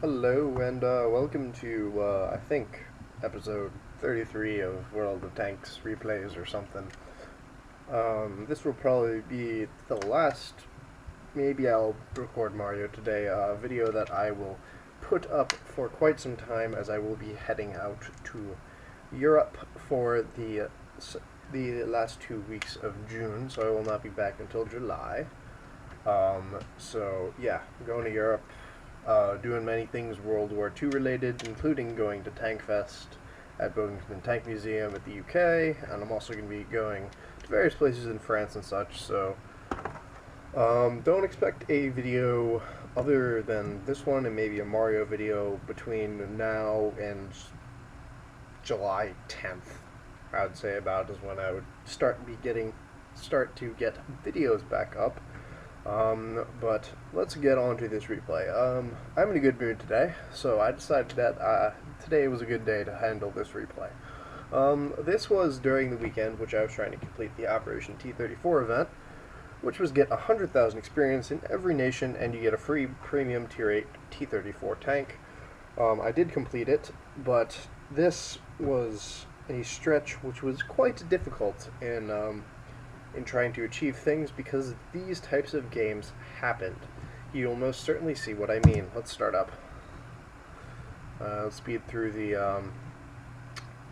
Hello and welcome to, I think, episode 33 of World of Tanks replays or something. This will probably be the last, maybe I'll record Mario today, video that I will put up for quite some time as I will be heading out to Europe for the last 2 weeks of June, so I will not be back until July. So yeah, going to Europe. Doing many things World War II related, including going to Tank Fest at Bovington Tank Museum at the UK, and I'm also going to be going to various places in France and such, so don't expect a video other than this one and maybe a Mario video between now and July 10th. I would say about is when I would start to get videos back up. But let's get on to this replay. I'm in a good mood today, so I decided that today was a good day to handle this replay. This was during the weekend, which I was trying to complete the Operation T-34 event, which was get 100,000 experience in every nation, and you get a free premium Tier 8 T-34 tank. I did complete it, but this was a stretch which was quite difficult in trying to achieve things because these types of games happened. You'll most certainly see what I mean. Let's start up. Let's speed through the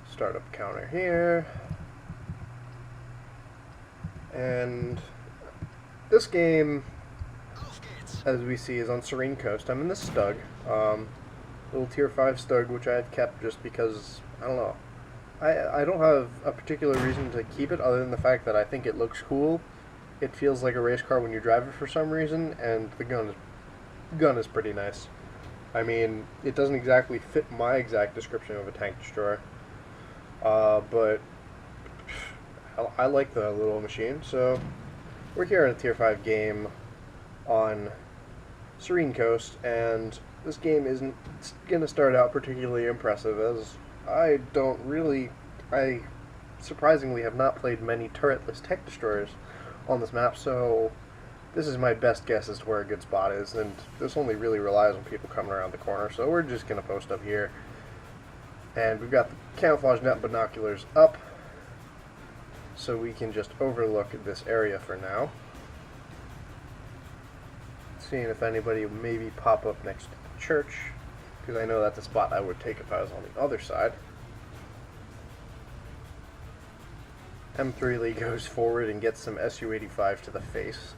startup counter here. And this game, as we see, is on Serene Coast. I'm in the StuGIII, little Tier 5 StuGIII, which I've kept just because, I don't know. I don't have a particular reason to keep it other than the fact that I think it looks cool. It feels like a race car when you drive it for some reason, and the gun is pretty nice. I mean, it doesn't exactly fit my exact description of a tank destroyer, but I like the little machine. So we're here in a Tier 5 game on Serene Coast, and this game isn't going to start out particularly impressive, as I surprisingly have not played many turretless tank destroyers on this map, so this is my best guess as to where a good spot is, and this only really relies on people coming around the corner, so we're just going to post up here. And we've got the camouflage net binoculars up, so we can just overlook this area for now. Seeing if anybody will maybe pop up next to the church, because I know that's a spot I would take if I was on the other side. M3 Lee goes forward and gets some Su-85 to the face,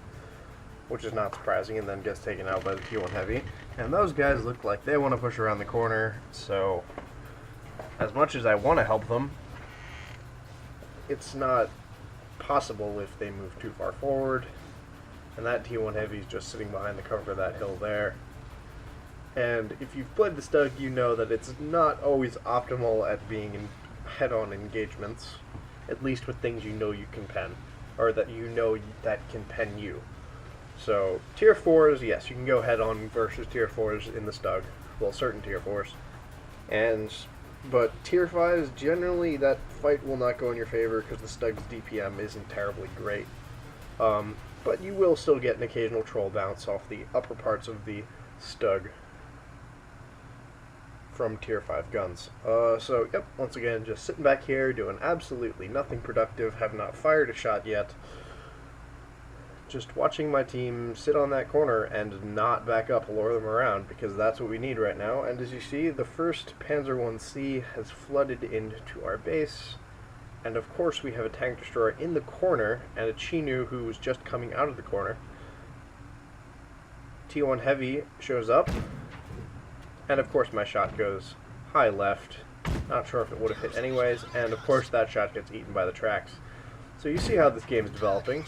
which is not surprising, and then gets taken out by the T1 Heavy. And those guys look like they want to push around the corner, so as much as I want to help them, it's not possible if they move too far forward. And that T1 Heavy is just sitting behind the cover of that hill there. And if you've played the StuGIII, you know that it's not always optimal at being in head-on engagements, at least with things you know you can pen, or that you know that can pen you. So, Tier 4s, yes, you can go head-on versus Tier 4s in the StuGIII, well, certain Tier 4s. But Tier 5s, generally that fight will not go in your favor because the StuGIII's DPM isn't terribly great. But you will still get an occasional troll bounce off the upper parts of the StuGIII from Tier 5 guns. So, yep, once again, just sitting back here, doing absolutely nothing productive, have not fired a shot yet. Just watching my team sit on that corner and not back up, lure them around, because that's what we need right now. And as you see, the first Panzer 1C has flooded into our base. And of course we have a tank destroyer in the corner, and a Chinu who was just coming out of the corner. T1 Heavy shows up. And of course my shot goes high left. Not sure if it would have hit anyways. And of course that shot gets eaten by the tracks. So you see how this game is developing.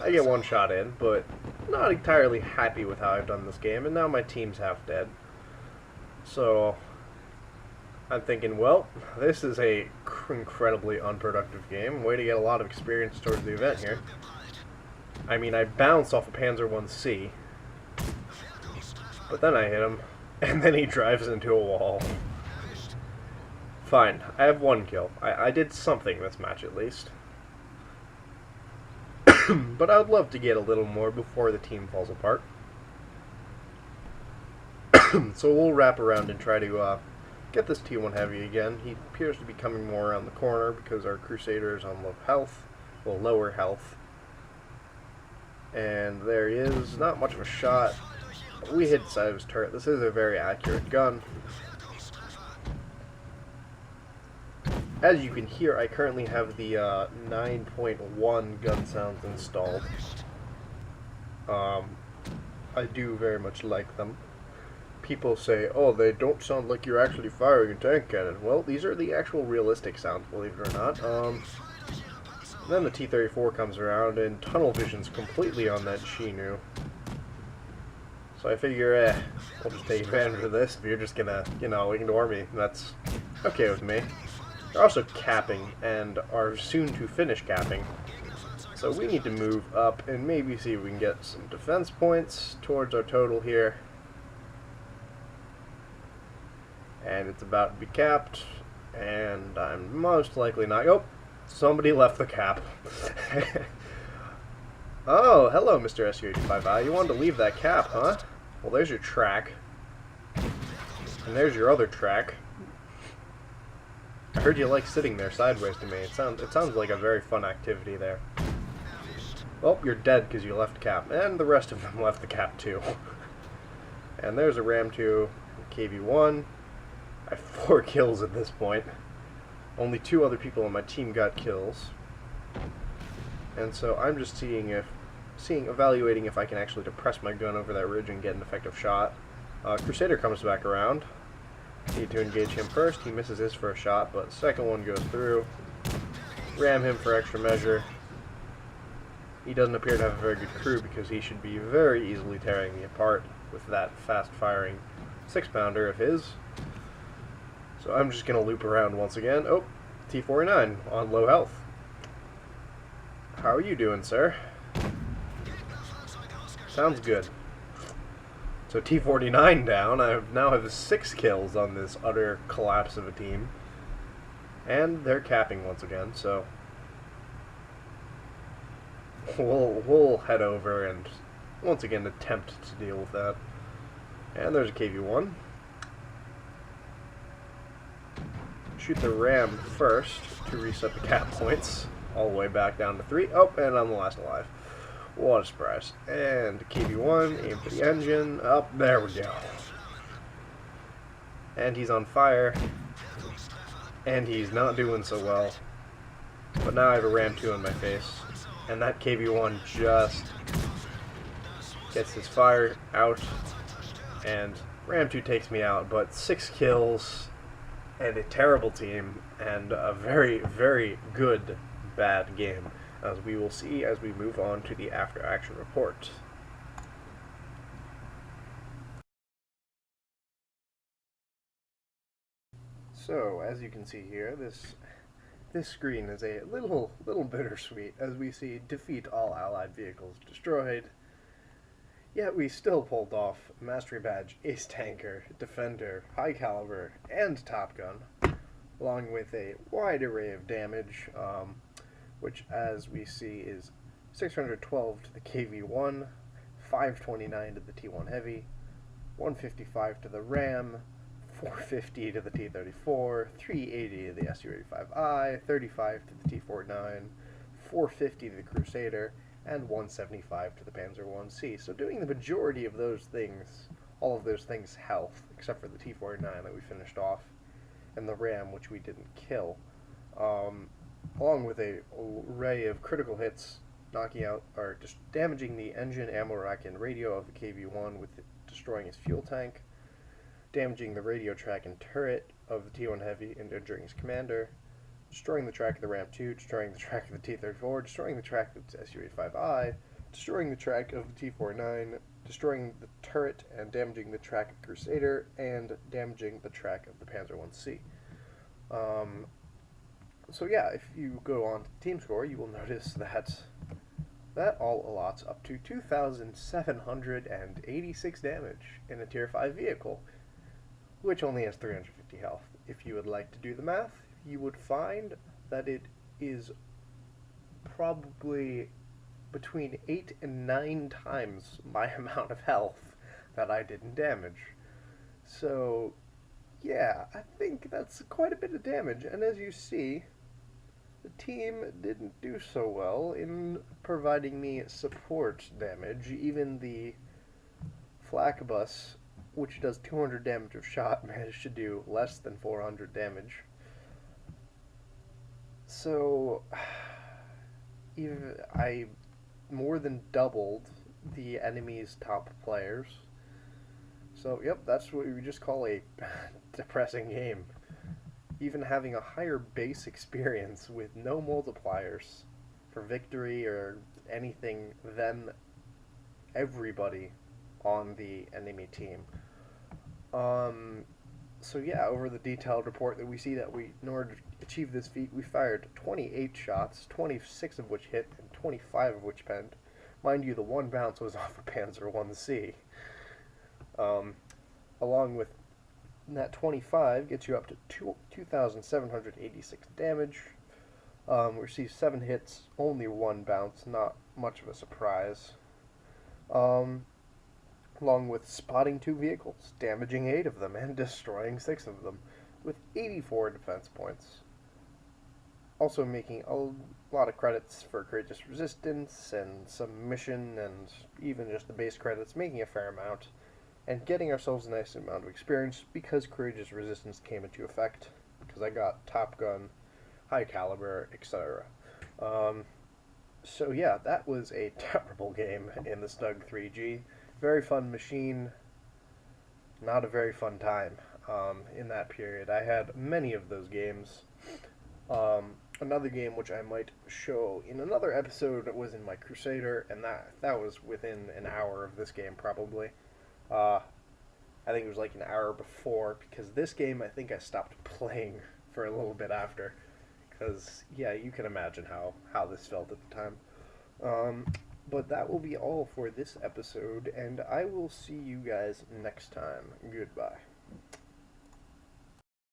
I get one shot in, but not entirely happy with how I've done this game. And now my team's half dead. So I'm thinking, well, this is a incredibly unproductive game. Way to get a lot of experience towards the event here. I mean, I bounced off a Panzer 1C. But then I hit him. And then he drives into a wall. Fine, I have one kill. I did something this match at least. But I would love to get a little more before the team falls apart. So we'll wrap around and try to get this T1 heavy again. He appears to be coming more around the corner because our Crusader is on low health, well, lower health. And there he is. Not much of a shot. We hit the side of his turret. This is a very accurate gun. As you can hear, I currently have the 9.1 gun sounds installed. I do very much like them. People say, oh, they don't sound like you're actually firing a tank cannon. Well, these are the actual realistic sounds, believe it or not. Then the T-34 comes around, and tunnel vision's completely on that Chinook. So I figure, we'll just take advantage of this. If you're just gonna, ignore me, that's okay with me. They're also capping, and are soon to finish capping. So we need to move up and maybe see if we can get some defense points towards our total here. And it's about to be capped, and I'm most likely not. Oh, somebody left the cap. Oh, hello, Mr. StuGIII. You wanted to leave that cap, huh? Well, there's your track. And there's your other track. I heard you like sitting there sideways to me. It sounds like a very fun activity there. Well, you're dead because you left cap. And the rest of them left the cap too. And there's a Ram 2, KV-1. I have 4 kills at this point. Only 2 other people on my team got kills. And so I'm just evaluating if I can actually depress my gun over that ridge and get an effective shot. Crusader comes back around. Need to engage him first. He misses his first shot, but the second one goes through. Ram him for extra measure. He doesn't appear to have a very good crew because he should be very easily tearing me apart with that fast-firing 6-pounder of his. So I'm just going to loop around once again. Oh, T-49 on low health. How are you doing, sir? Sounds good. So T-49 down. I now have 6 kills on this utter collapse of a team. And they're capping once again, so we'll head over and once again attempt to deal with that. And there's a KV-1. Shoot the Ram first to reset the cap points all the way back down to 3. Oh, and I'm the last alive. What a surprise. And KV-1, aim for the engine. Up, there we go. And he's on fire. And he's not doing so well. But now I have a Ram 2 in my face. And that KV-1 just gets his fire out. And Ram 2 takes me out. But 6 kills and a terrible team. And a very, very good bad game, as we will see as we move on to the after-action report. So, as you can see here, this screen is a little bittersweet, as we see defeat all Allied vehicles destroyed. Yet we still pulled off Mastery Badge, Ace Tanker, Defender, High Caliber, and Top Gun, along with a wide array of damage, which, as we see, is 612 to the KV-1, 529 to the T1 Heavy, 155 to the Ram, 450 to the T-34, 380 to the StuGIII, 35 to the T-49, 450 to the Crusader, and 175 to the Panzer I-C. So doing the majority of those things, all of those things health, except for the T-49 that we finished off, and the Ram, which we didn't kill. Along with a array of critical hits, knocking out or just damaging the engine, ammo rack, and radio of the KV-1 with destroying his fuel tank, damaging the radio track and turret of the T1 Heavy and injuring his commander, destroying the track of the Ram 2, destroying the track of the T-34, destroying the track of the StuGIII, destroying the track of the T-49, destroying the turret and damaging the track of Crusader, and damaging the track of the Panzer I-C. So yeah, if you go on to the team score, you will notice that all allots up to 2,786 damage in a Tier 5 vehicle, which only has 350 health. If you would like to do the math, you would find that it is probably between 8 and 9 times my amount of health that I did in damage. So, yeah, I think that's quite a bit of damage, and as you see, the team didn't do so well in providing me support damage. Even the flak bus, which does 200 damage of shot, managed to do less than 400 damage. So, even I more than doubled the enemy's top players. So, yep, that's what we just call a depressing game. Even having a higher base experience with no multipliers for victory or anything than everybody on the enemy team. Um, so yeah, over the detailed report that we see that in order to achieve this feat, we fired 28 shots, 26 of which hit, and 25 of which penned. Mind you, the one bounce was off a Panzer 1C. Um, along with that 25 gets you up to 2,786 damage. We received 7 hits, only 1 bounce, not much of a surprise. Along with spotting 2 vehicles, damaging 8 of them, and destroying 6 of them, with 84 defense points. Also making a lot of credits for courageous resistance and some mission and even just the base credits, making a fair amount, and getting ourselves a nice amount of experience because courageous resistance came into effect, because I got Top Gun, High Caliber, etc. So yeah, that was a terrible game in the StuGIII G. Very fun machine, not a very fun time in that period. I had many of those games. Another game which I might show in another episode was in my Crusader, and that was within an hour of this game probably. I think it was like an hour before, because this game I think I stopped playing for a little bit after. Because, yeah, you can imagine how this felt at the time. But that will be all for this episode, and I will see you guys next time. Goodbye.